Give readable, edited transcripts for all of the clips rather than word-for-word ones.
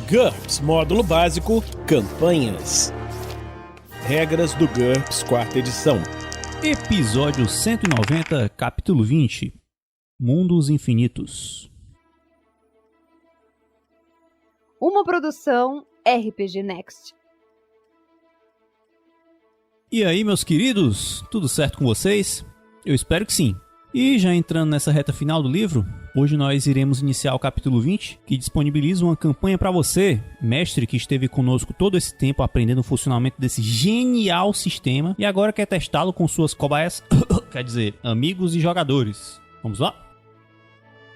GURPS Módulo Básico Campanhas. Regras do GURPS 4ª edição. Episódio 190, capítulo 20. Mundos Infinitos. Uma produção RPG Next. E aí, meus queridos, tudo certo com vocês? Eu espero que sim. E já entrando nessa reta final do livro, hoje nós iremos iniciar o capítulo 20, que disponibiliza uma campanha para você, mestre que esteve conosco todo esse tempo aprendendo o funcionamento desse genial sistema e agora quer testá-lo com suas cobaias, quer dizer, amigos e jogadores. Vamos lá?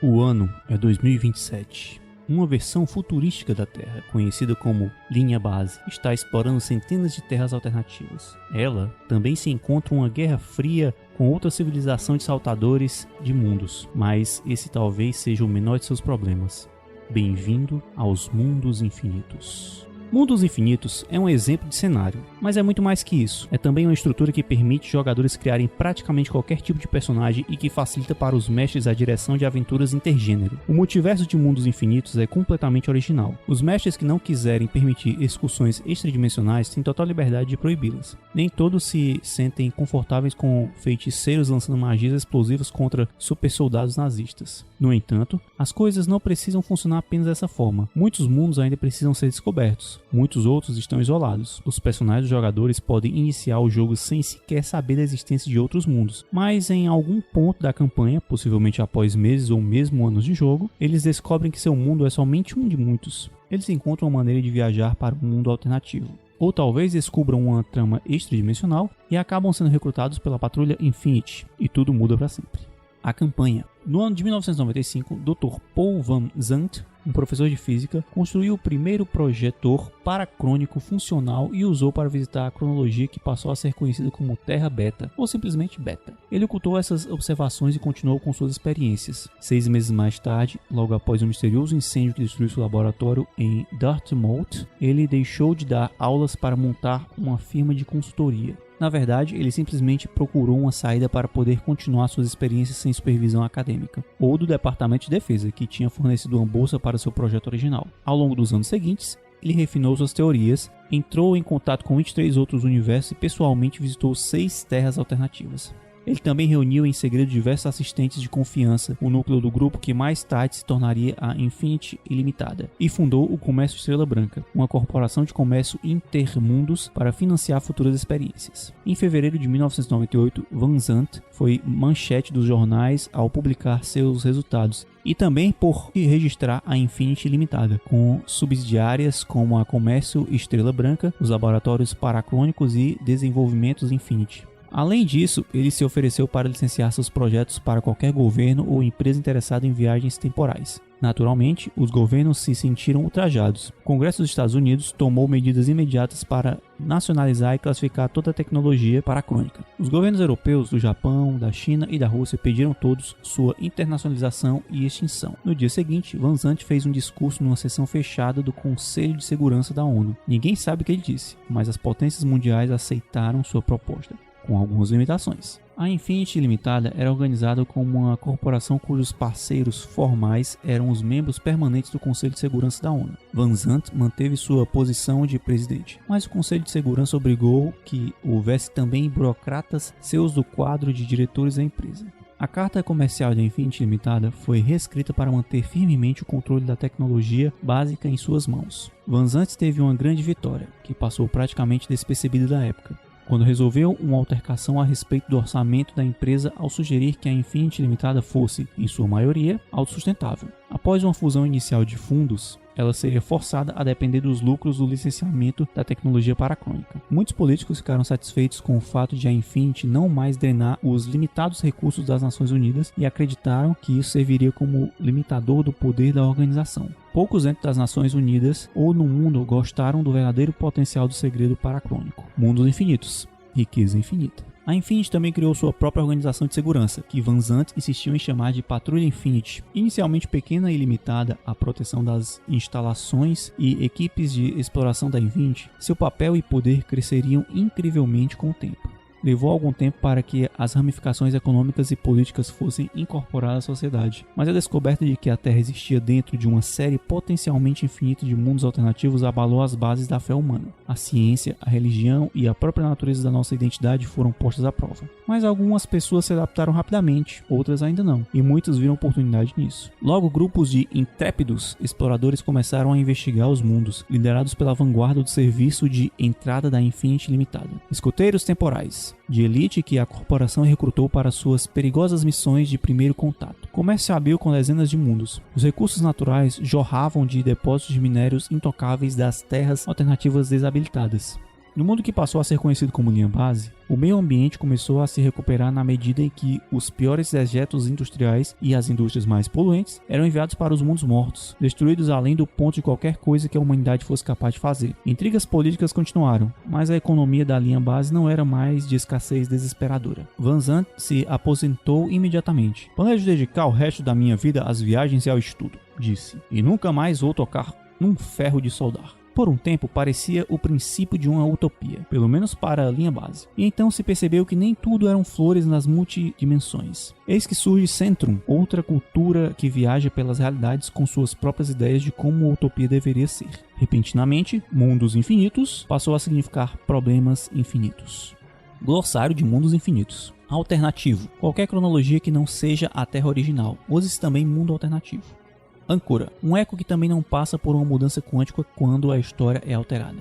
O ano é 2027. Uma versão futurística da Terra, conhecida como Linha Base, está explorando centenas de terras alternativas. Ela também se encontra uma guerra fria com outra civilização de saltadores de mundos, mas esse talvez seja o menor de seus problemas. Bem-vindo aos Mundos Infinitos. Mundos Infinitos é um exemplo de cenário, mas é muito mais que isso. É também uma estrutura que permite jogadores criarem praticamente qualquer tipo de personagem e que facilita para os mestres a direção de aventuras intergênero. O multiverso de Mundos Infinitos é completamente original. Os mestres que não quiserem permitir excursões extradimensionais têm total liberdade de proibi-las. Nem todos se sentem confortáveis com feiticeiros lançando magias explosivas contra super soldados nazistas. No entanto, as coisas não precisam funcionar apenas dessa forma. Muitos mundos ainda precisam ser descobertos. Muitos outros estão isolados. Os personagens dos jogadores podem iniciar o jogo sem sequer saber da existência de outros mundos, mas em algum ponto da campanha, possivelmente após meses ou mesmo anos de jogo, eles descobrem que seu mundo é somente um de muitos. Eles encontram uma maneira de viajar para um mundo alternativo. Ou talvez descubram uma trama extradimensional e acabam sendo recrutados pela Patrulha Infinity, e tudo muda para sempre. A campanha. No ano de 1995, Dr. Paul Van Zandt, um professor de física, construiu o primeiro projetor paracrônico funcional e usou para visitar a cronologia que passou a ser conhecida como Terra Beta, ou simplesmente Beta. Ele ocultou essas observações e continuou com suas experiências. 6 meses mais tarde, logo após um misterioso incêndio que destruiu seu laboratório em Dartmouth, ele deixou de dar aulas para montar uma firma de consultoria. Na verdade, ele simplesmente procurou uma saída para poder continuar suas experiências sem supervisão acadêmica, ou do Departamento de Defesa, que tinha fornecido uma bolsa para seu projeto original. Ao longo dos anos seguintes, ele refinou suas teorias, entrou em contato com 23 outros universos e pessoalmente visitou 6 terras alternativas. Ele também reuniu em segredo diversos assistentes de confiança, o núcleo do grupo que mais tarde se tornaria a Infinity Ilimitada, e fundou o Comércio Estrela Branca, uma corporação de comércio intermundos para financiar futuras experiências. Em fevereiro de 1998, Van Zandt foi manchete dos jornais ao publicar seus resultados, e também por registrar a Infinity Limitada, com subsidiárias como a Comércio Estrela Branca, os laboratórios paracrônicos e desenvolvimentos Infinity. Além disso, ele se ofereceu para licenciar seus projetos para qualquer governo ou empresa interessada em viagens temporais. Naturalmente, os governos se sentiram ultrajados. O Congresso dos Estados Unidos tomou medidas imediatas para nacionalizar e classificar toda a tecnologia paracrônica. Os governos europeus do Japão, da China e da Rússia pediram todos sua internacionalização e extinção. No dia seguinte, Van Zandt fez um discurso numa sessão fechada do Conselho de Segurança da ONU. Ninguém sabe o que ele disse, mas as potências mundiais aceitaram sua proposta, com algumas limitações. A Infinity Limitada era organizada como uma corporação cujos parceiros formais eram os membros permanentes do Conselho de Segurança da ONU. Van Zandt manteve sua posição de presidente, mas o Conselho de Segurança obrigou que houvesse também burocratas seus do quadro de diretores da empresa. A carta comercial da Infinity Limitada foi reescrita para manter firmemente o controle da tecnologia básica em suas mãos. Van Zandt teve uma grande vitória, que passou praticamente despercebida da época, quando resolveu uma altercação a respeito do orçamento da empresa ao sugerir que a Infinity Limitada fosse, em sua maioria, autossustentável. Após uma fusão inicial de fundos, ela seria forçada a depender dos lucros do licenciamento da tecnologia paracrônica. Muitos políticos ficaram satisfeitos com o fato de a Infinity não mais drenar os limitados recursos das Nações Unidas e acreditaram que isso serviria como limitador do poder da organização. Poucos dentro das Nações Unidas ou no mundo gostaram do verdadeiro potencial do segredo paracrônico. Mundos infinitos. Riqueza infinita. A Infinity também criou sua própria organização de segurança, que Van Zandt insistiu em chamar de Patrulha Infinity. Inicialmente pequena e limitada à proteção das instalações e equipes de exploração da Infinity, seu papel e poder cresceriam incrivelmente com o tempo. levou algum tempo para que as ramificações econômicas e políticas fossem incorporadas à sociedade, mas a descoberta de que a Terra existia dentro de uma série potencialmente infinita de mundos alternativos abalou as bases da fé humana. A ciência, a religião e a própria natureza da nossa identidade foram postas à prova. Mas algumas pessoas se adaptaram rapidamente, outras ainda não, e muitos viram oportunidade nisso. Logo, grupos de intrépidos exploradores começaram a investigar os mundos, liderados pela vanguarda do serviço de entrada da Infinity Limitada. Escoteiros temporais, de elite que a corporação recrutou para suas perigosas missões de primeiro contato. Comércio habil com dezenas de mundos. Os recursos naturais jorravam de depósitos de minérios intocáveis das terras alternativas desabilitadas. No mundo que passou a ser conhecido como linha base, o meio ambiente começou a se recuperar na medida em que os piores dejetos industriais e as indústrias mais poluentes eram enviados para os mundos mortos, destruídos além do ponto de qualquer coisa que a humanidade fosse capaz de fazer. Intrigas políticas continuaram, mas a economia da linha base não era mais de escassez desesperadora. Van Zandt se aposentou imediatamente. "Planejo dedicar o resto da minha vida às viagens e ao estudo", disse, "e nunca mais vou tocar num ferro de soldar." Por um tempo parecia o princípio de uma utopia, pelo menos para a linha base. E então se percebeu que nem tudo eram flores nas multidimensões. Eis que surge Centrum, outra cultura que viaja pelas realidades com suas próprias ideias de como a utopia deveria ser. Repentinamente, mundos infinitos passou a significar problemas infinitos. Glossário de mundos infinitos. Alternativo. Qualquer cronologia que não seja a Terra original. Use-se também mundo alternativo. Âncora, um eco que também não passa por uma mudança quântica quando a história é alterada.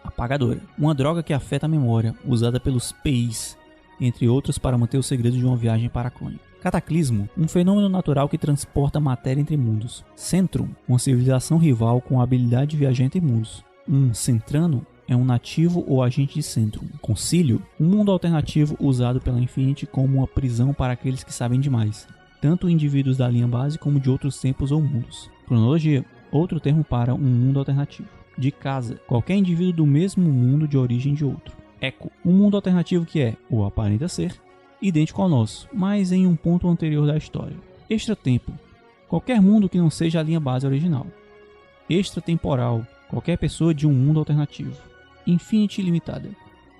Apagadora, uma droga que afeta a memória, usada pelos PIs, entre outros para manter o segredo de uma viagem paracrônica. Cataclismo, um fenômeno natural que transporta matéria entre mundos. Centrum, uma civilização rival com a habilidade de viajar entre mundos. Um centrano é um nativo ou agente de Centrum. Concílio, um mundo alternativo usado pela Infinity como uma prisão para aqueles que sabem demais, tanto indivíduos da linha base como de outros tempos ou mundos. Cronologia, outro termo para um mundo alternativo. De casa, qualquer indivíduo do mesmo mundo de origem de outro. Eco, um mundo alternativo que é, ou aparenta ser, idêntico ao nosso, mas em um ponto anterior da história. Extratempo, qualquer mundo que não seja a linha base original. Extratemporal, qualquer pessoa de um mundo alternativo. Infinity Limitada,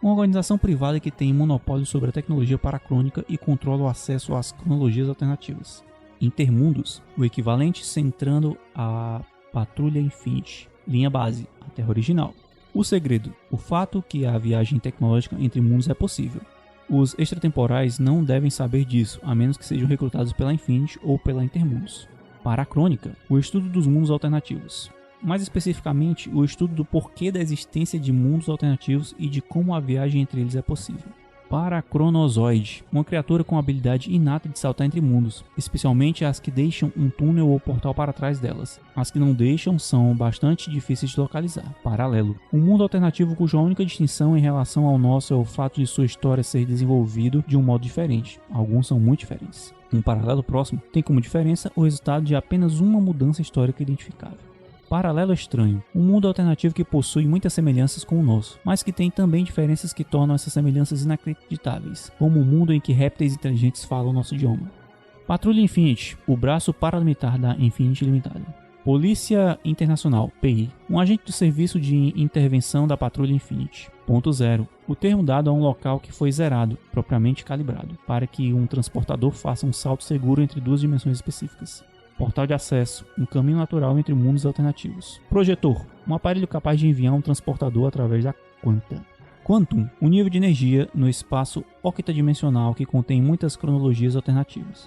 uma organização privada que tem monopólio sobre a tecnologia paracrônica e controla o acesso às cronologias alternativas. Intermundos, o equivalente centrando a Patrulha Infinity. Linha base, a Terra original. O segredo, o fato que a viagem tecnológica entre mundos é possível. Os extratemporais não devem saber disso, a menos que sejam recrutados pela Infinity ou pela Intermundos. Paracrônica, o estudo dos mundos alternativos. Mais especificamente, o estudo do porquê da existência de mundos alternativos e de como a viagem entre eles é possível. Paracronozoide, uma criatura com a habilidade inata de saltar entre mundos, especialmente as que deixam um túnel ou portal para trás delas. As que não deixam são bastante difíceis de localizar. Paralelo, um mundo alternativo cuja única distinção em relação ao nosso é o fato de sua história ser desenvolvido de um modo diferente. Alguns são muito diferentes. Um paralelo próximo tem como diferença o resultado de apenas uma mudança histórica identificável. Paralelo estranho, um mundo alternativo que possui muitas semelhanças com o nosso, mas que tem também diferenças que tornam essas semelhanças inacreditáveis, como o mundo em que répteis inteligentes falam nosso idioma. Patrulha Infinity, o braço paramilitar da Infinity Limitada. Polícia Internacional, PI, um agente do serviço de intervenção da Patrulha Infinity. Ponto zero, o termo dado a um local que foi zerado, propriamente calibrado, para que um transportador faça um salto seguro entre duas dimensões específicas. Portal de acesso, um caminho natural entre mundos alternativos. Projetor, um aparelho capaz de enviar um transportador através da quanta. Quantum, um nível de energia no espaço octadimensional que contém muitas cronologias alternativas.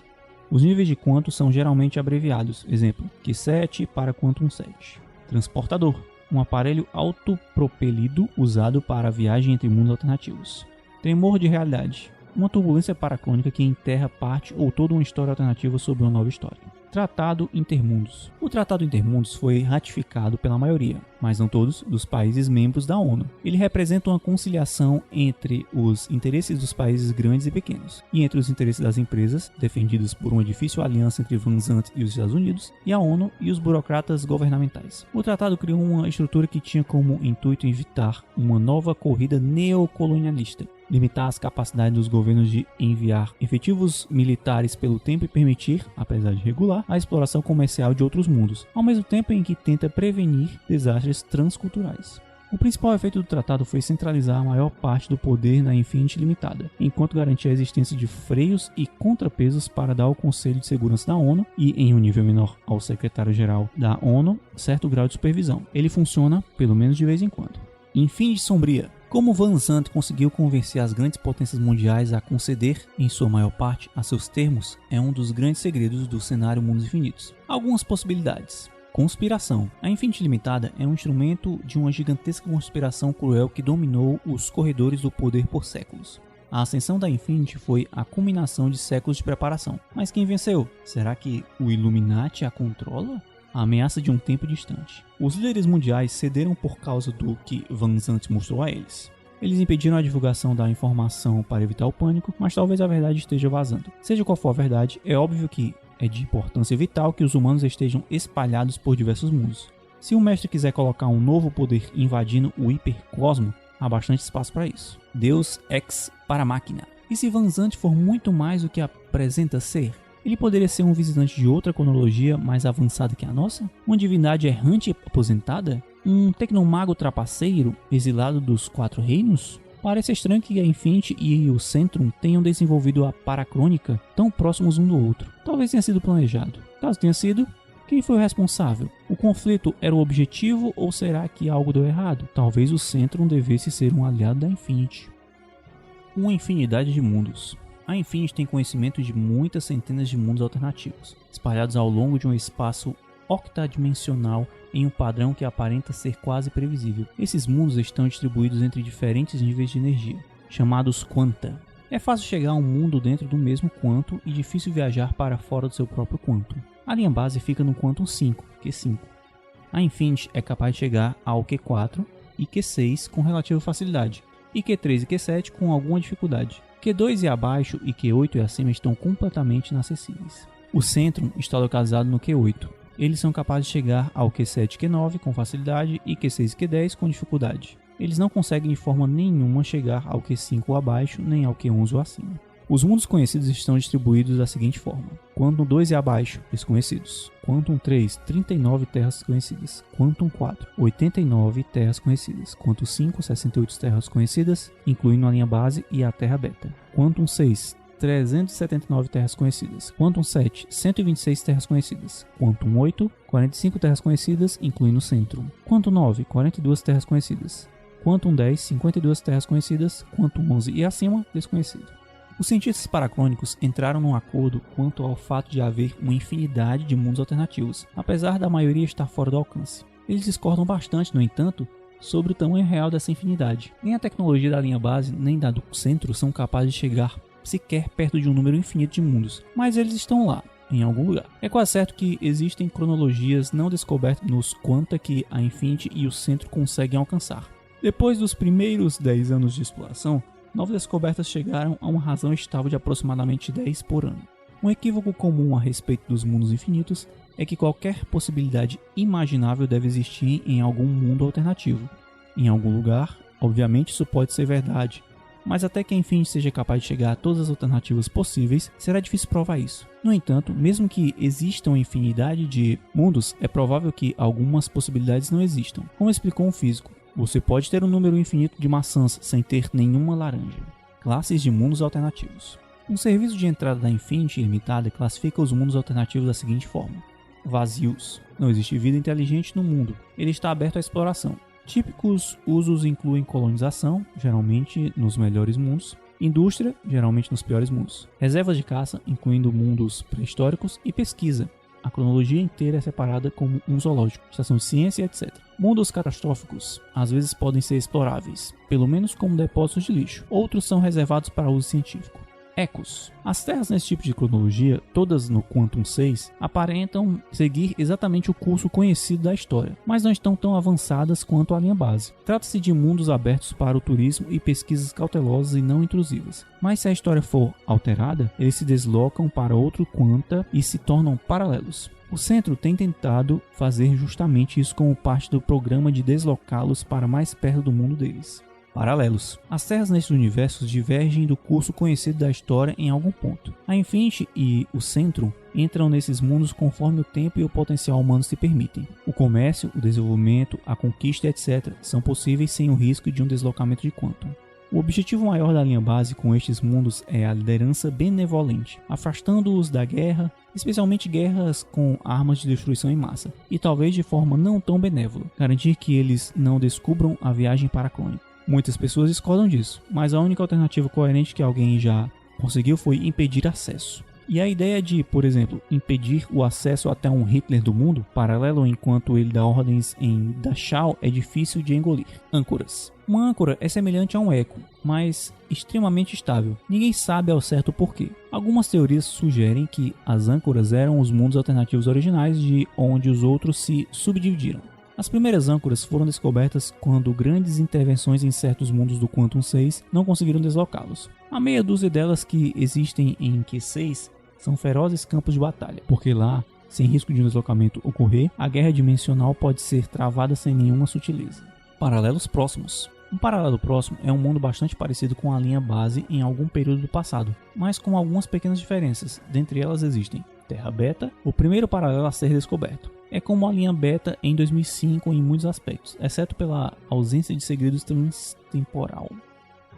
Os níveis de quantum são geralmente abreviados, exemplo, Q7 para Quantum 7. Transportador, um aparelho autopropelido usado para a viagem entre mundos alternativos. Tremor de realidade, uma turbulência paracrônica que enterra parte ou toda uma história alternativa sobre uma nova história. Tratado Intermundos. O Tratado Intermundos foi ratificado pela maioria, mas não todos, dos países membros da ONU. Ele representa uma conciliação entre os interesses dos países grandes e pequenos, e entre os interesses das empresas, defendidos por uma difícil aliança entre Van Zandt e os Estados Unidos, e a ONU e os burocratas governamentais. O tratado criou uma estrutura que tinha como intuito evitar uma nova corrida neocolonialista, limitar as capacidades dos governos de enviar efetivos militares pelo tempo e permitir, apesar de regular, a exploração comercial de outros mundos, ao mesmo tempo em que tenta prevenir desastres transculturais. O principal efeito do tratado foi centralizar a maior parte do poder na Infinity Limitada, enquanto garantia a existência de freios e contrapesos para dar ao Conselho de Segurança da ONU e, em um nível menor, ao secretário-geral da ONU, certo grau de supervisão. Ele funciona, pelo menos de vez em quando. Infinity Sombria. Como Van Zandt conseguiu convencer as grandes potências mundiais a conceder, em sua maior parte, a seus termos, é um dos grandes segredos do cenário Mundos Infinitos. Algumas possibilidades. Conspiração. A Infinity Limitada é um instrumento de uma gigantesca conspiração cruel que dominou os corredores do poder por séculos. A ascensão da Infinity foi a culminação de séculos de preparação. Mas quem venceu? Será que o Illuminati a controla? A ameaça de um tempo distante. Os líderes mundiais cederam por causa do que Van Zandt mostrou a eles. Eles impediram a divulgação da informação para evitar o pânico, mas talvez a verdade esteja vazando. Seja qual for a verdade, é óbvio que é de importância vital que os humanos estejam espalhados por diversos mundos. Se o mestre quiser colocar um novo poder invadindo o hipercosmo, há bastante espaço para isso. Deus ex para máquina. E se Van Zandt for muito mais do que apresenta ser? Ele poderia ser um visitante de outra cronologia mais avançada que a nossa? Uma divindade errante e aposentada? Um tecnomago trapaceiro exilado dos 4 reinos? Parece estranho que a Infinity e o Centrum tenham desenvolvido a Paracrônica tão próximos um do outro. Talvez tenha sido planejado. Caso tenha sido, quem foi o responsável? O conflito era o objetivo ou será que algo deu errado? Talvez o Centrum devesse ser um aliado da Infinity. Uma infinidade de mundos. A Infinity tem conhecimento de muitas centenas de mundos alternativos, espalhados ao longo de um espaço octadimensional em um padrão que aparenta ser quase previsível. Esses mundos estão distribuídos entre diferentes níveis de energia, chamados quanta. É fácil chegar a um mundo dentro do mesmo quanto e difícil viajar para fora do seu próprio quantum. A linha base fica no quantum 5, Q5. A Infinity é capaz de chegar ao Q4 e Q6 com relativa facilidade, e Q3 e Q7 com alguma dificuldade. Q2 e abaixo e Q8 e acima estão completamente inacessíveis. O Centrum está localizado no Q8. Eles são capazes de chegar ao Q7 e Q9 com facilidade e Q6 e Q10 com dificuldade. Eles não conseguem de forma nenhuma chegar ao Q5 ou abaixo, nem ao Q11 ou acima. Os mundos conhecidos estão distribuídos da seguinte forma: Quantum 2 e abaixo, desconhecidos. Quantum 3, 39 terras conhecidas. Quantum 4, 89 terras conhecidas. Quantum 5, 68 terras conhecidas, incluindo a linha base e a terra beta. Quantum 6, 379 terras conhecidas. Quantum 7, 126 terras conhecidas. Quantum 8, 45 terras conhecidas, incluindo o Centrum. Quantum 9, 42 terras conhecidas. Quantum 10, 52 terras conhecidas. Quantum 11 e acima, desconhecido. Os cientistas paracrônicos entraram num acordo quanto ao fato de haver uma infinidade de mundos alternativos, apesar da maioria estar fora do alcance. Eles discordam bastante, no entanto, sobre o tamanho real dessa infinidade. Nem a tecnologia da linha base, nem da do centro são capazes de chegar sequer perto de um número infinito de mundos, mas eles estão lá, em algum lugar. É quase certo que existem cronologias não descobertas nos quanta que a Infinity e o centro conseguem alcançar. Depois dos primeiros 10 anos de exploração, novas descobertas chegaram a uma razão estável de aproximadamente 10 por ano. Um equívoco comum a respeito dos mundos infinitos é que qualquer possibilidade imaginável deve existir em algum mundo alternativo. Em algum lugar, obviamente isso pode ser verdade, mas até que a Infinity seja capaz de chegar a todas as alternativas possíveis, será difícil provar isso. No entanto, mesmo que exista uma infinidade de mundos, é provável que algumas possibilidades não existam. Como explicou um físico, você pode ter um número infinito de maçãs sem ter nenhuma laranja. Classes de mundos alternativos. Um serviço de entrada da Infinity Limitada classifica os mundos alternativos da seguinte forma: vazios. Não existe vida inteligente no mundo. Ele está aberto à exploração. Típicos usos incluem colonização, geralmente nos melhores mundos, indústria, geralmente nos piores mundos, reservas de caça, incluindo mundos pré-históricos, e pesquisa. A cronologia inteira é separada como um zoológico, estação de ciência, etc. Mundos catastróficos às vezes podem ser exploráveis, pelo menos como depósitos de lixo. Outros são reservados para uso científico. Ecos. As terras nesse tipo de cronologia, todas no Quantum 6, aparentam seguir exatamente o curso conhecido da história, mas não estão tão avançadas quanto a linha base. Trata-se de mundos abertos para o turismo e pesquisas cautelosas e não intrusivas. Mas se a história for alterada, eles se deslocam para outro quanta e se tornam paralelos. O centro tem tentado fazer justamente isso como parte do programa de deslocá-los para mais perto do mundo deles. Paralelos. As terras nesses universos divergem do curso conhecido da história em algum ponto. A Infinity e o Centro entram nesses mundos conforme o tempo e o potencial humano se permitem. O comércio, o desenvolvimento, a conquista, etc. são possíveis sem o risco de um deslocamento de Quantum. O objetivo maior da linha base com estes mundos é a liderança benevolente, afastando-os da guerra, especialmente guerras com armas de destruição em massa, e talvez de forma não tão benévola, garantir que eles não descubram a viagem paracrônica. Muitas pessoas discordam disso, mas a única alternativa coerente que alguém já conseguiu foi impedir acesso. E a ideia de, por exemplo, impedir o acesso até um Hitler do mundo, paralelo enquanto ele dá ordens em Dachau, é difícil de engolir. Âncoras. Uma âncora é semelhante a um eco, mas extremamente estável. Ninguém sabe ao certo o porquê. Algumas teorias sugerem que as âncoras eram os mundos alternativos originais de onde os outros se subdividiram. As primeiras âncoras foram descobertas quando grandes intervenções em certos mundos do Quantum 6 não conseguiram deslocá-los. A meia dúzia delas que existem em Q6 são ferozes campos de batalha, porque lá, sem risco de um deslocamento ocorrer, a guerra dimensional pode ser travada sem nenhuma sutileza. Paralelos próximos. Um paralelo próximo é um mundo bastante parecido com a linha base em algum período do passado, mas com algumas pequenas diferenças. Dentre elas existem Terra Beta, o primeiro paralelo a ser descoberto. É como a linha Beta em 2005 em muitos aspectos, exceto pela ausência de segredos transtemporal.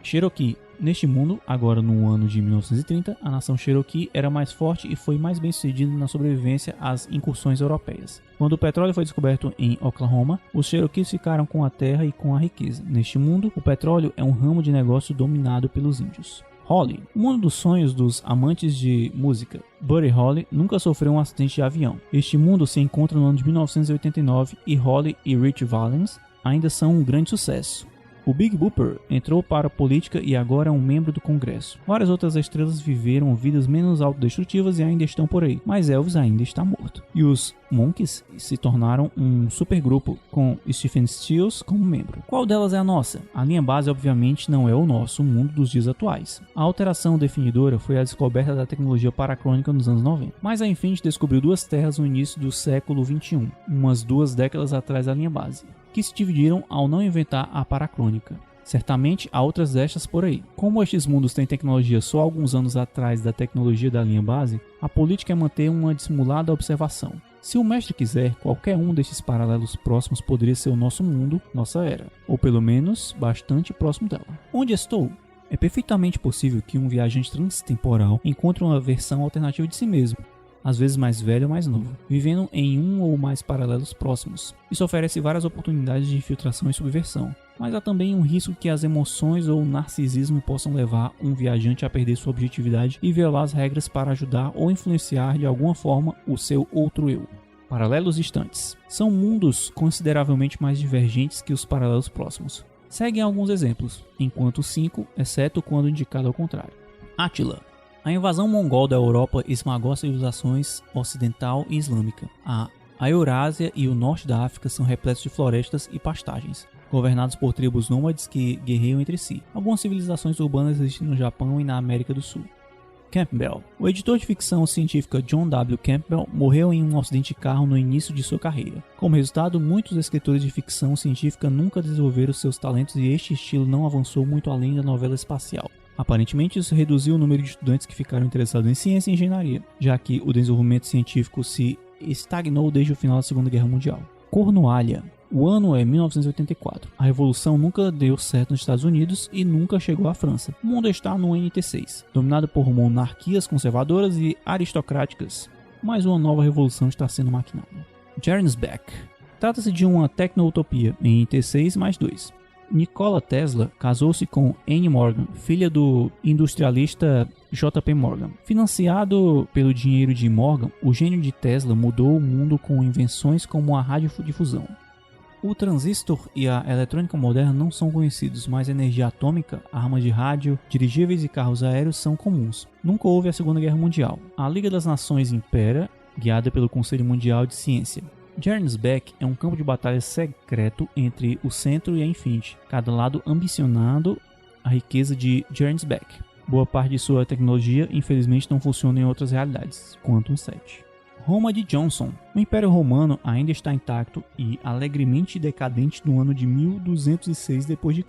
Cherokee. Neste mundo, agora no ano de 1930, a nação Cherokee era mais forte e foi mais bem sucedida na sobrevivência às incursões europeias. Quando o petróleo foi descoberto em Oklahoma, os Cherokees ficaram com a terra e com a riqueza. Neste mundo, o petróleo é um ramo de negócio dominado pelos índios. Holly. O mundo dos sonhos dos amantes de música. Buddy Holly nunca sofreu um acidente de avião. Este mundo se encontra no ano de 1989 e Holly e Rich Valens ainda são um grande sucesso. O Big Booper entrou para a política e agora é um membro do Congresso. Várias outras estrelas viveram vidas menos autodestrutivas e ainda estão por aí, mas Elvis ainda está morto. E os Monkees se tornaram um supergrupo com Stephen Stills como membro. Qual delas é a nossa? A linha base obviamente não é o nosso mundo dos dias atuais. A alteração definidora foi a descoberta da tecnologia paracrônica nos anos 90. Mas a Infinity descobriu duas terras no início do século XXI, umas 2 décadas atrás da linha base, que se dividiram ao não inventar a paracrônica. Certamente há outras destas por aí. Como estes mundos têm tecnologia só alguns anos atrás da tecnologia da linha base, a política é manter uma dissimulada observação. Se o mestre quiser, qualquer um destes paralelos próximos poderia ser o nosso mundo, nossa era, ou pelo menos bastante próximo dela. Onde estou? É perfeitamente possível que um viajante transtemporal encontre uma versão alternativa de si mesmo, às vezes mais velho ou mais novo, vivendo em um ou mais paralelos próximos. Isso oferece várias oportunidades de infiltração e subversão, mas há também um risco que as emoções ou o narcisismo possam levar um viajante a perder sua objetividade e violar as regras para ajudar ou influenciar de alguma forma o seu outro eu. Paralelos distantes. São mundos consideravelmente mais divergentes que os paralelos próximos. Seguem alguns exemplos, enquanto 5, exceto quando indicado ao contrário. Átila. A invasão mongol da Europa esmagou as civilizações ocidental e islâmica. A Eurásia e o norte da África são repletos de florestas e pastagens, governados por tribos nômades que guerreiam entre si. Algumas civilizações urbanas existem no Japão e na América do Sul. Campbell. O editor de ficção científica John W. Campbell morreu em um acidente de carro no início de sua carreira. Como resultado, muitos escritores de ficção científica nunca desenvolveram seus talentos e este estilo não avançou muito além da novela espacial. Aparentemente, isso reduziu o número de estudantes que ficaram interessados em ciência e engenharia, já que o desenvolvimento científico se estagnou desde o final da Segunda Guerra Mundial. Cornualha. O ano é 1984. A revolução nunca deu certo nos Estados Unidos e nunca chegou à França. O mundo está no NT6, dominado por monarquias conservadoras e aristocráticas, mas uma nova revolução está sendo maquinada. Jernsbeck. Trata-se de uma tecno-utopia em NT6+2. Nikola Tesla casou-se com Anne Morgan, filha do industrialista J.P. Morgan. Financiado pelo dinheiro de Morgan, o gênio de Tesla mudou o mundo com invenções como a radiodifusão. O transistor e a eletrônica moderna não são conhecidos, mas a energia atômica, armas de rádio, dirigíveis e carros aéreos são comuns. Nunca houve a Segunda Guerra Mundial. A Liga das Nações impera, guiada pelo Conselho Mundial de Ciência. Jernsbeck é um campo de batalha secreto entre o Centro e a Infinity, cada lado ambicionando a riqueza de Jernsbeck. Boa parte de sua tecnologia, infelizmente, não funciona em outras realidades, Quantum 7. Roma de Johnson. O Império Romano ainda está intacto e alegremente decadente no ano de 1206 d.C.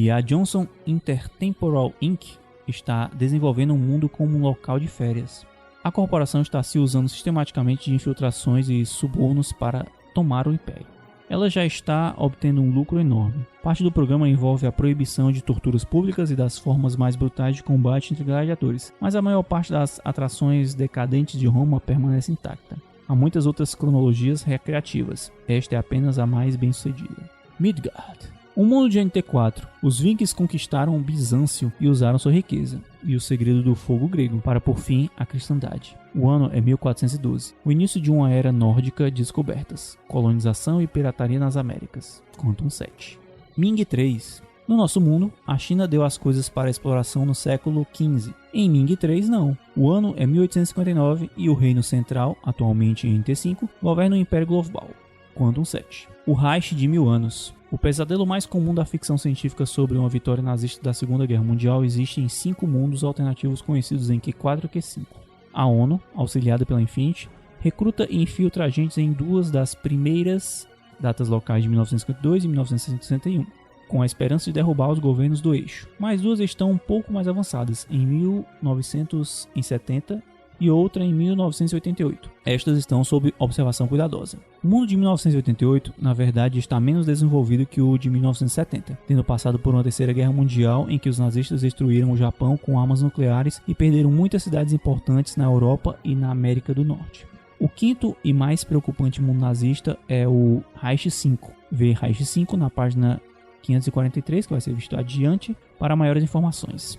E a Johnson Intertemporal Inc. está desenvolvendo um mundo como um local de férias. A corporação está se usando sistematicamente de infiltrações e subornos para tomar o império. Ela já está obtendo um lucro enorme. Parte do programa envolve a proibição de torturas públicas e das formas mais brutais de combate entre gladiadores, mas a maior parte das atrações decadentes de Roma permanece intacta. Há muitas outras cronologias recreativas, esta é apenas a mais bem-sucedida. Midgard. Um mundo de NT4. Os Vikings conquistaram Bizâncio e usaram sua riqueza e o segredo do fogo grego para pôr fim à cristandade. O ano é 1412, o início de uma era nórdica de descobertas, colonização e pirataria nas Américas. Quantum 7. Ming 3. No nosso mundo, a China deu as coisas para a exploração no século XV. Em Ming 3, não. O ano é 1859 e o Reino Central, atualmente em NT5, governa o Império Global. Quantum 7. O Reich de 1000 anos. O pesadelo mais comum da ficção científica sobre uma vitória nazista da Segunda Guerra Mundial existe em 5 mundos alternativos conhecidos em Q4 e Q5. A ONU, auxiliada pela Infinity, recruta e infiltra agentes em 2 das primeiras datas locais de 1952 e 1961, com a esperança de derrubar os governos do eixo. Mais 2 estão um pouco mais avançadas, em 1970 e outra em 1988. Estas estão sob observação cuidadosa. O mundo de 1988, na verdade, está menos desenvolvido que o de 1970, tendo passado por uma terceira guerra mundial em que os nazistas destruíram o Japão com armas nucleares e perderam muitas cidades importantes na Europa e na América do Norte. O quinto e mais preocupante mundo nazista é o Reich V. Vê Reich V na página 543, que vai ser visto adiante, para maiores informações.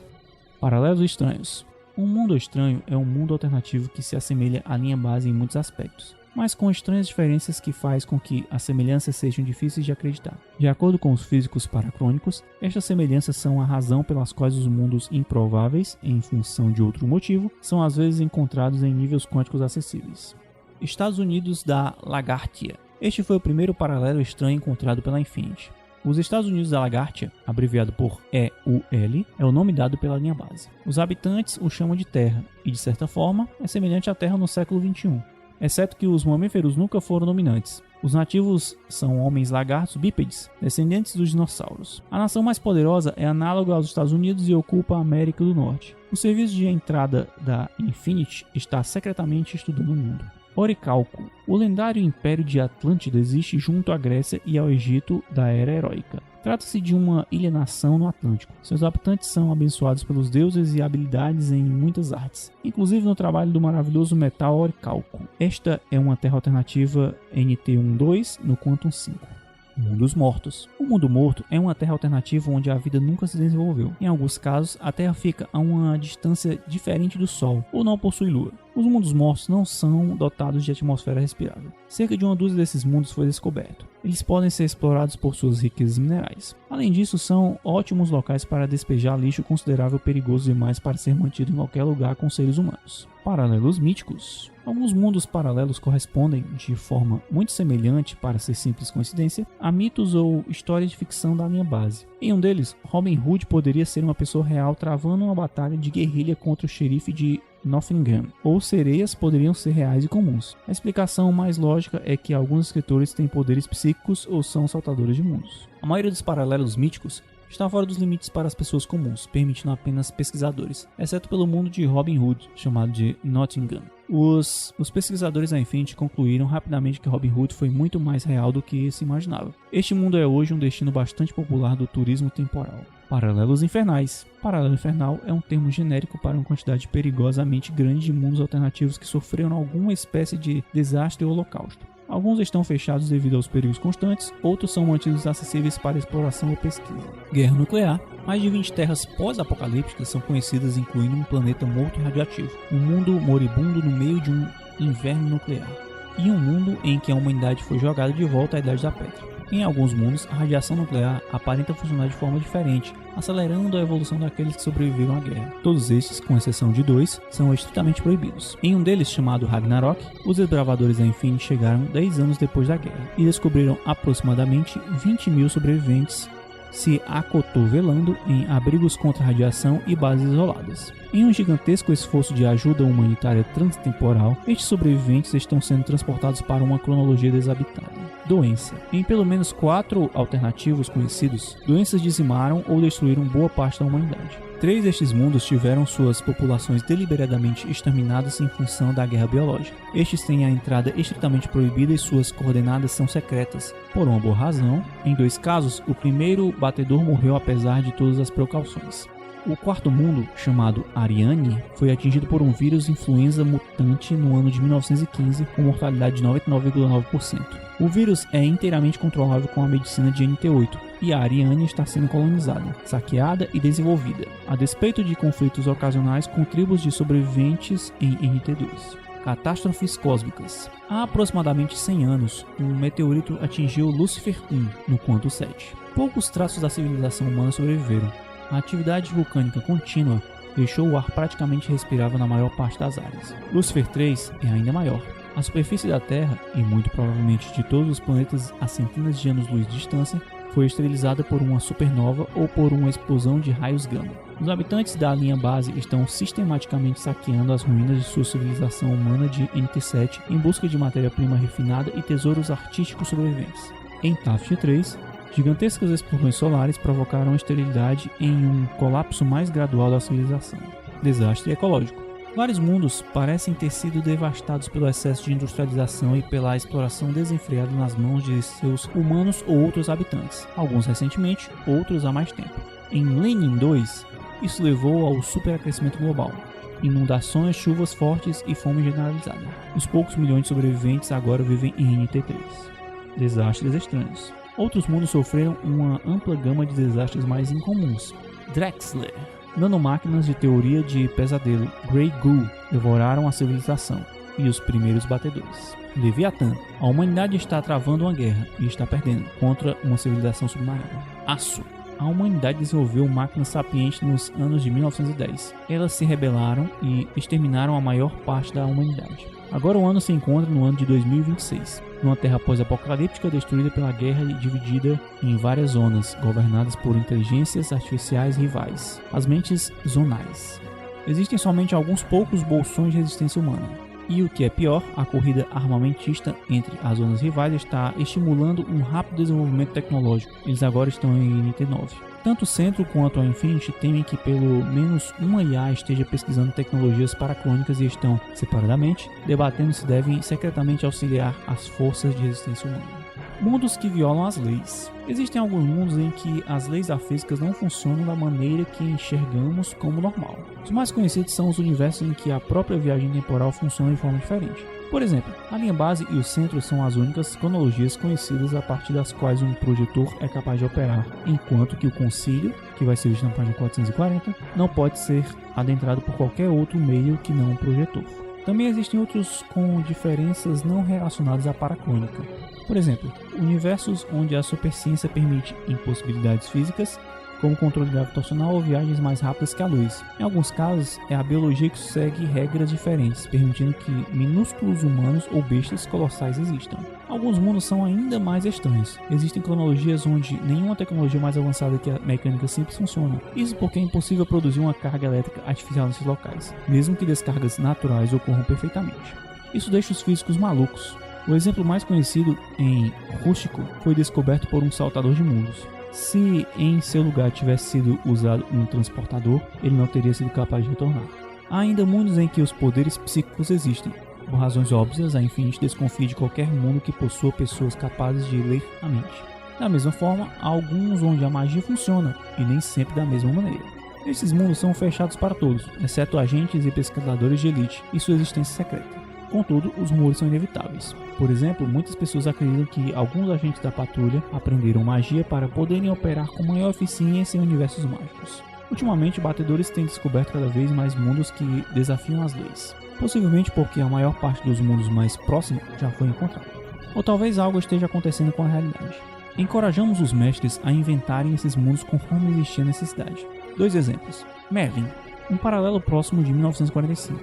Paralelos estranhos. Um mundo estranho é um mundo alternativo que se assemelha à linha base em muitos aspectos, mas com estranhas diferenças que faz com que as semelhanças sejam difíceis de acreditar. De acordo com os físicos paracrônicos, estas semelhanças são a razão pelas quais os mundos improváveis, em função de outro motivo, são às vezes encontrados em níveis quânticos acessíveis. Estados Unidos da Lagartia. Este foi o primeiro paralelo estranho encontrado pela Infinity. Os Estados Unidos da Lagartia, abreviado por EUL, é o nome dado pela linha base. Os habitantes o chamam de Terra, e de certa forma é semelhante à Terra no século XXI, exceto que os mamíferos nunca foram dominantes. Os nativos são homens lagartos bípedes, descendentes dos dinossauros. A nação mais poderosa é análoga aos Estados Unidos e ocupa a América do Norte. O serviço de entrada da Infinity está secretamente estudando o mundo. Oricalco. O lendário Império de Atlântida existe junto à Grécia e ao Egito da Era Heróica. Trata-se de uma ilha-nação no Atlântico. Seus habitantes são abençoados pelos deuses e habilidades em muitas artes, inclusive no trabalho do maravilhoso metal Oricalco. Esta é uma terra alternativa NT12 no Quantum 5. Mundos mortos. O mundo morto é uma terra alternativa onde a vida nunca se desenvolveu. Em alguns casos, a Terra fica a uma distância diferente do Sol ou não possui lua. Os mundos mortos não são dotados de atmosfera respirável. Cerca de uma dúzia desses mundos foi descoberto. Eles podem ser explorados por suas riquezas minerais. Além disso, são ótimos locais para despejar lixo considerável perigoso demais para ser mantido em qualquer lugar com seres humanos. Paralelos míticos. Alguns mundos paralelos correspondem, de forma muito semelhante, para ser simples coincidência, a mitos ou histórias de ficção da linha base. Em um deles, Robin Hood poderia ser uma pessoa real travando uma batalha de guerrilha contra o xerife de Nottingham, ou sereias poderiam ser reais e comuns. A explicação mais lógica é que alguns escritores têm poderes psíquicos ou são saltadores de mundos. A maioria dos paralelos míticos está fora dos limites para as pessoas comuns, permitindo apenas pesquisadores, exceto pelo mundo de Robin Hood, chamado de Nottingham. Os pesquisadores da Infinity concluíram rapidamente que Robin Hood foi muito mais real do que se imaginava. Este mundo é hoje um destino bastante popular do turismo temporal. Paralelos infernais. Paralelo infernal é um termo genérico para uma quantidade perigosamente grande de mundos alternativos que sofreram alguma espécie de desastre ou holocausto. Alguns estão fechados devido aos perigos constantes, outros são mantidos acessíveis para exploração ou pesquisa. Guerra nuclear. Mais de 20 terras pós-apocalípticas são conhecidas, incluindo um planeta morto e radioativo, um mundo moribundo no meio de um inverno nuclear, e um mundo em que a humanidade foi jogada de volta à Idade da Pedra. Em alguns mundos, a radiação nuclear aparenta funcionar de forma diferente, acelerando a evolução daqueles que sobreviveram à guerra. Todos estes, com exceção de 2, são estritamente proibidos. Em um deles, chamado Ragnarok, os desbravadores da Infinity chegaram 10 anos depois da guerra e descobriram aproximadamente 20 mil sobreviventes se acotovelando em abrigos contra radiação e bases isoladas. Em um gigantesco esforço de ajuda humanitária transtemporal, estes sobreviventes estão sendo transportados para uma cronologia desabitada. doença. Em pelo menos 4 alternativos conhecidos, doenças dizimaram ou destruíram boa parte da humanidade. 3 destes mundos tiveram suas populações deliberadamente exterminadas em função da guerra biológica. Estes têm a entrada estritamente proibida e suas coordenadas são secretas, por uma boa razão. Em 2 casos, o primeiro batedor morreu apesar de todas as precauções. O 4º mundo, chamado Ariane, foi atingido por um vírus influenza mutante no ano de 1915, com mortalidade de 99,9%. O vírus é inteiramente controlável com a medicina de NT8, e a Ariane está sendo colonizada, saqueada e desenvolvida, a despeito de conflitos ocasionais com tribos de sobreviventes em NT2. Catástrofes cósmicas. Há aproximadamente 100 anos, um meteorito atingiu Lúcifer 1, no Quantum 7. Poucos traços da civilização humana sobreviveram. A atividade vulcânica contínua deixou o ar praticamente respirável na maior parte das áreas. Lúcifer 3 é ainda maior. A superfície da Terra, e muito provavelmente de todos os planetas a centenas de anos-luz de distância, foi esterilizada por uma supernova ou por uma explosão de raios gama. Os habitantes da linha base estão sistematicamente saqueando as ruínas de sua civilização humana de NT7 em busca de matéria-prima refinada e tesouros artísticos sobreviventes. Em Taft 3, gigantescas explosões solares provocaram esterilidade em um colapso mais gradual da civilização. Desastre ecológico. Vários mundos parecem ter sido devastados pelo excesso de industrialização e pela exploração desenfreada nas mãos de seus humanos ou outros habitantes, alguns recentemente, outros há mais tempo. Em Lenin 2, isso levou ao superaquecimento global, inundações, chuvas fortes e fome generalizada. Os poucos milhões de sobreviventes agora vivem em NT3. Desastres estranhos. Outros mundos sofreram uma ampla gama de desastres mais incomuns. Drexler. Nanomáquinas de teoria de pesadelo, Grey Goo, devoraram a civilização e os primeiros batedores. Leviatã. A humanidade está travando uma guerra e está perdendo contra uma civilização submarina. Aço. A humanidade desenvolveu máquinas sapientes nos anos de 1910. Elas se rebelaram e exterminaram a maior parte da humanidade. Agora o ano se encontra no ano de 2026, numa terra pós-apocalíptica destruída pela guerra e dividida em várias zonas, governadas por inteligências artificiais rivais, as mentes zonais. Existem somente alguns poucos bolsões de resistência humana. E o que é pior, a corrida armamentista entre as zonas rivais está estimulando um rápido desenvolvimento tecnológico. Eles agora estão em NT9. Tanto o Centro quanto a Infinity temem que pelo menos uma IA esteja pesquisando tecnologias paraclônicas e estão, separadamente, debatendo se devem secretamente auxiliar as forças de resistência humana. Mundos que violam as leis. Existem alguns mundos em que as leis da física não funcionam da maneira que enxergamos como normal. Os mais conhecidos são os universos em que a própria viagem temporal funciona de forma diferente. Por exemplo, a linha base e o centro são as únicas cronologias conhecidas a partir das quais um projetor é capaz de operar, enquanto que o concílio, que vai ser visto na página 440, não pode ser adentrado por qualquer outro meio que não um projetor. Também existem outros com diferenças não relacionadas à paraclônica. Por exemplo, universos onde a superciência permite impossibilidades físicas, como controle gravitacional ou viagens mais rápidas que a luz. Em alguns casos, é a biologia que segue regras diferentes, permitindo que minúsculos humanos ou bestas colossais existam. Alguns mundos são ainda mais estranhos. Existem cronologias onde nenhuma tecnologia mais avançada que a mecânica simples funciona. Isso porque é impossível produzir uma carga elétrica artificial nesses locais, mesmo que descargas naturais ocorram perfeitamente. Isso deixa os físicos malucos. O exemplo mais conhecido em Rústico foi descoberto por um saltador de mundos. Se em seu lugar tivesse sido usado um transportador, ele não teria sido capaz de retornar. Há ainda mundos em que os poderes psíquicos existem. Por razões óbvias, a Infinity desconfia de qualquer mundo que possua pessoas capazes de ler a mente. Da mesma forma, há alguns onde a magia funciona, e nem sempre da mesma maneira. Esses mundos são fechados para todos, exceto agentes e pesquisadores de elite e sua existência secreta. Contudo, os rumores são inevitáveis. Por exemplo, muitas pessoas acreditam que alguns agentes da patrulha aprenderam magia para poderem operar com maior eficiência em universos mágicos. Ultimamente, batedores têm descoberto cada vez mais mundos que desafiam as leis. Possivelmente porque a maior parte dos mundos mais próximos já foi encontrado. Ou talvez algo esteja acontecendo com a realidade. Encorajamos os mestres a inventarem esses mundos conforme existia necessidade. 2 exemplos. Merlin, um paralelo próximo de 1945.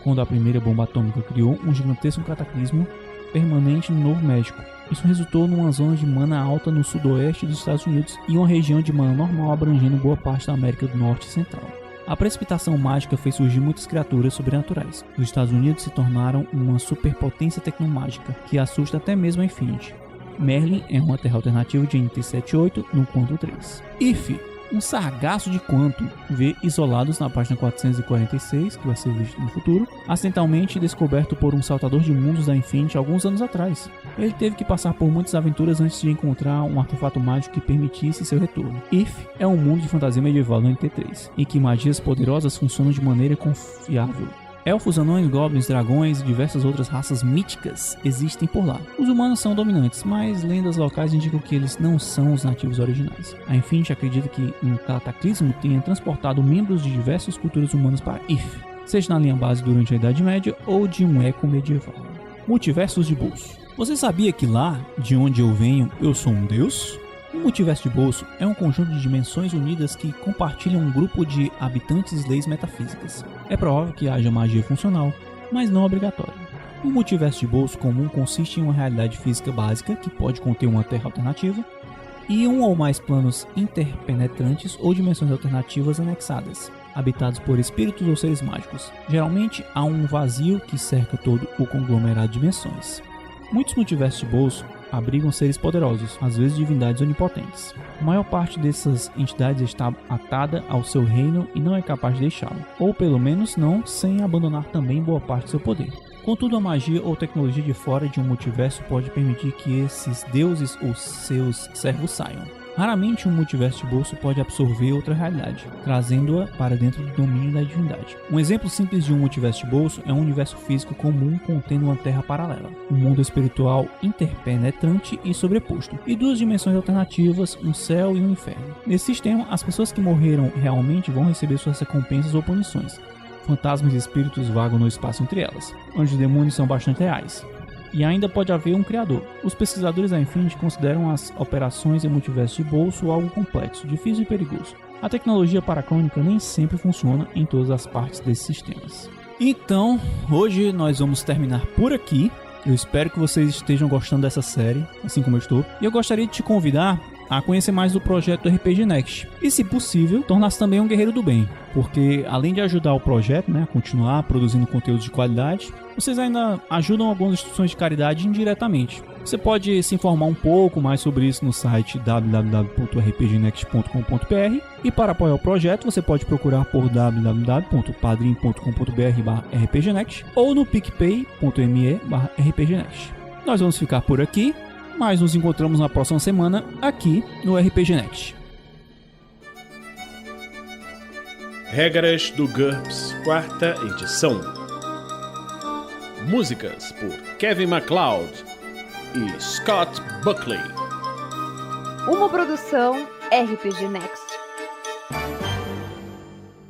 Quando a primeira bomba atômica criou um gigantesco cataclismo permanente no Novo México. Isso resultou numa zona de mana alta no sudoeste dos Estados Unidos e uma região de mana normal abrangendo boa parte da América do Norte e Central. A precipitação mágica fez surgir muitas criaturas sobrenaturais. Os Estados Unidos se tornaram uma superpotência tecnomágica que assusta até mesmo a Infinity. Merlin é uma terra alternativa de NT78 no Quantum 3. If, um sargaço de Quantum, vê isolados na página 446, que vai ser visto no futuro, acidentalmente descoberto por um saltador de mundos da Infinity alguns anos atrás. Ele teve que passar por muitas aventuras antes de encontrar um artefato mágico que permitisse seu retorno. If é um mundo de fantasia medieval no NT3, em que magias poderosas funcionam de maneira confiável. Elfos, anões, goblins, dragões e diversas outras raças míticas existem por lá. Os humanos são dominantes, mas lendas locais indicam que eles não são os nativos originais. A Infinity acredita que um cataclismo tenha transportado membros de diversas culturas humanas para If, seja na linha base durante a Idade Média ou de um eco medieval. Multiversos de bolso. Você sabia que lá, de onde eu venho, eu sou um deus? Um multiverso de bolso é um conjunto de dimensões unidas que compartilham um grupo de habitantes leis metafísicas. É provável que haja magia funcional, mas não obrigatória. O multiverso de bolso comum consiste em uma realidade física básica, que pode conter uma terra alternativa, e um ou mais planos interpenetrantes ou dimensões alternativas anexadas, habitados por espíritos ou seres mágicos. Geralmente há um vazio que cerca todo o conglomerado de dimensões. Muitos multiversos de bolso abrigam seres poderosos, às vezes divindades onipotentes. A maior parte dessas entidades está atada ao seu reino e não é capaz de deixá-lo, ou pelo menos não sem abandonar também boa parte do seu poder. Contudo, a magia ou tecnologia de fora de um multiverso pode permitir que esses deuses ou seus servos saiam. Raramente um multiverso de bolso pode absorver outra realidade, trazendo-a para dentro do domínio da divindade. Um exemplo simples de um multiverso de bolso é um universo físico comum contendo uma terra paralela, um mundo espiritual interpenetrante e sobreposto, e duas dimensões alternativas, um céu e um inferno. Nesse sistema, as pessoas que morreram realmente vão receber suas recompensas ou punições. Fantasmas e espíritos vagam no espaço entre elas. Anjos e demônios são bastante reais. E ainda pode haver um criador. Os pesquisadores da Infinity consideram as operações em multiverso de bolso algo complexo, difícil e perigoso. A tecnologia paracrônica nem sempre funciona em todas as partes desses sistemas. Então, hoje nós vamos terminar por aqui. Eu espero que vocês estejam gostando dessa série, assim como eu estou. E eu gostaria de te convidar a conhecer mais do projeto do RPG Next. E, se possível, tornar-se também um guerreiro do bem. Porque, além de ajudar o projeto, a continuar produzindo conteúdo de qualidade, vocês ainda ajudam algumas instituições de caridade indiretamente. Você pode se informar um pouco mais sobre isso no site www.rpgnext.com.br e para apoiar o projeto você pode procurar por www.padrim.com.br/rpgnext ou no picpay.me/rpgnext. Nós vamos ficar por aqui, mas nos encontramos na próxima semana aqui no RPG Next. Regras do GURPS, 4ª edição. Músicas por Kevin MacLeod e Scott Buckley. Uma produção RPG Next.